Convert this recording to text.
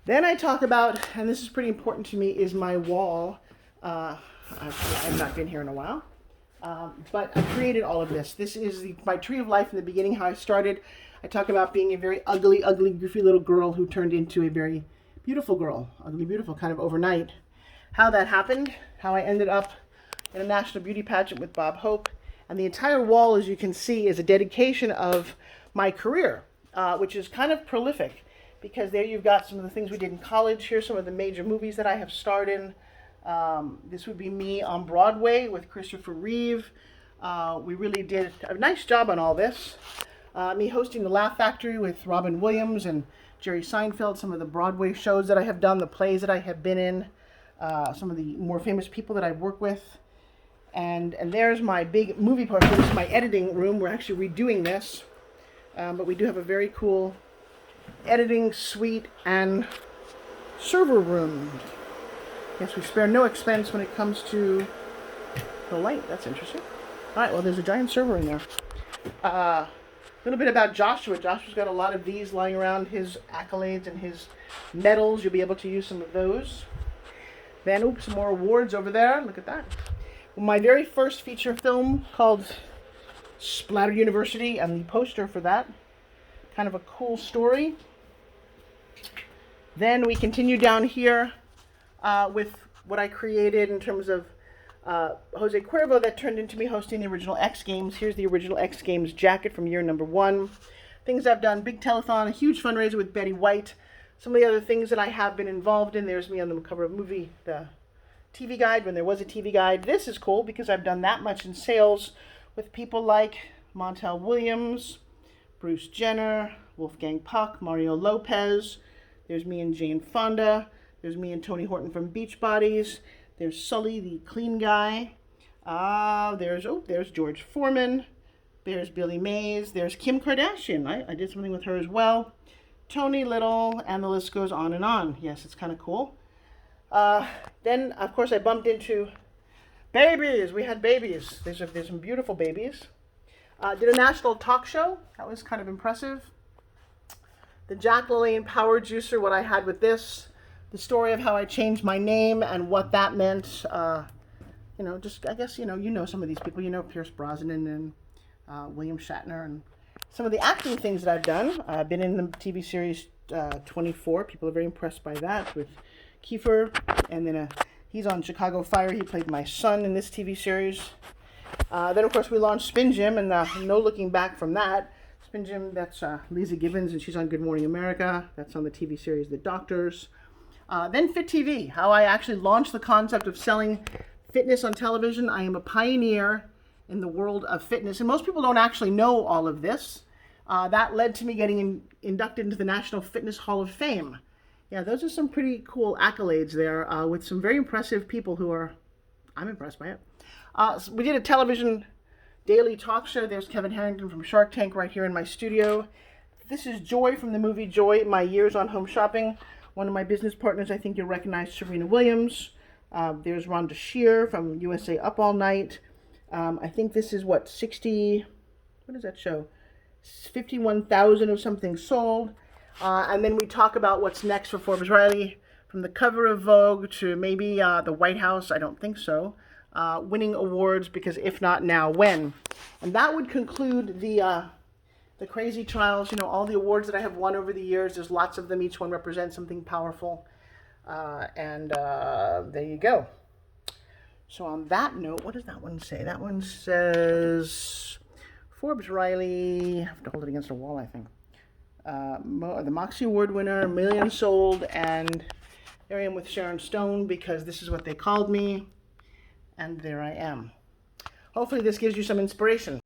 Then I talk about, and this is pretty important to me, is my wall. I've not been here in a while, but I created all of this. This is my tree of life in the beginning, how I started. I talk about being a very ugly, goofy little girl who turned into a very beautiful girl, ugly, beautiful, kind of overnight. How that happened, how I ended up in a national beauty pageant with Bob Hope. And the entire wall, as you can see, is a dedication of my career, which is kind of prolific, because there you've got some of the things we did in college. Here's some of the major movies that I have starred in. This would be me on Broadway with Christopher Reeve. We really did a nice job on all this. Me hosting the Laugh Factory with Robin Williams and Jerry Seinfeld, some of the Broadway shows that I have done, the plays that I have been in, some of the more famous people that I've worked with. And there's my big movie poster. This is my editing room. We're actually redoing this. But we do have a very cool editing suite and server room. Yes, we spare no expense when it comes to the light. That's interesting. All right, well, there's a giant server in there. A little bit about Joshua. Joshua's got a lot of these lying around, his accolades and his medals. You'll be able to use some of those. Then, oops, some more awards over there. Look at that. My very first feature film called Splatter University, and the poster for that. Kind of a cool story. Then we continue down here with what I created in terms of Jose Cuervo that turned into me hosting the original X Games. Here's the original X Games jacket from year number 1. Things I've done, big telethon, a huge fundraiser with Betty White. Some of the other things that I have been involved in. There's me on the cover of the TV Guide when there was a TV Guide. This is cool because I've done that much in sales with people like Montel Williams, Bruce Jenner, Wolfgang Puck, Mario Lopez. There's me and Jane Fonda. There's me and Tony Horton from Beachbodies. There's Sully, the clean guy. There's George Foreman. There's Billy Mays. There's Kim Kardashian. I did something with her as well. Tony Little, and the list goes on and on. Yes, it's kind of cool. Then, of course, I bumped into babies. We had babies. There's some beautiful babies. Did a national talk show. That was kind of impressive. The Jack LaLanne Power Juicer, what I had with this. The story of how I changed my name and what that meant. I guess, you know some of these people. You know Pierce Brosnan and William Shatner and some of the acting things that I've done. I've been in the TV series 24. People are very impressed by that with Kiefer. And then he's on Chicago Fire. He played my son in this TV series. Then, of course, we launched SpinGym, and no looking back from that. SpinGym, that's Lisa Gibbons, and she's on Good Morning America. That's on the TV series The Doctors. Then Fit TV, how I actually launched the concept of selling fitness on television. I am a pioneer in the world of fitness, and most people don't actually know all of this. That led to me getting inducted into the National Fitness Hall of Fame. Yeah, those are some pretty cool accolades there with some very impressive people I'm impressed by it. So we did a television daily talk show. There's Kevin Harrington from Shark Tank right here in my studio. This is Joy from the movie Joy, My Years on Home Shopping. One of my business partners, I think you'll recognize, Serena Williams. There's Rhonda Shear from USA Up All Night. I think this is what is that show? 51,000 of something sold. And then we talk about what's next for Forbes Riley, from the cover of Vogue to maybe the White House. I don't think so. Winning awards, because if not now, when? And that would conclude the crazy trials. All the awards that I have won over the years. There's lots of them. Each one represents something powerful. There you go. So on that note, what does that one say? That one says Forbes Riley. I have to hold it against a wall, I think. The Moxie Award winner, million sold, and there I am with Sharon Stone, because this is what they called me. And there I am. Hopefully this gives you some inspiration.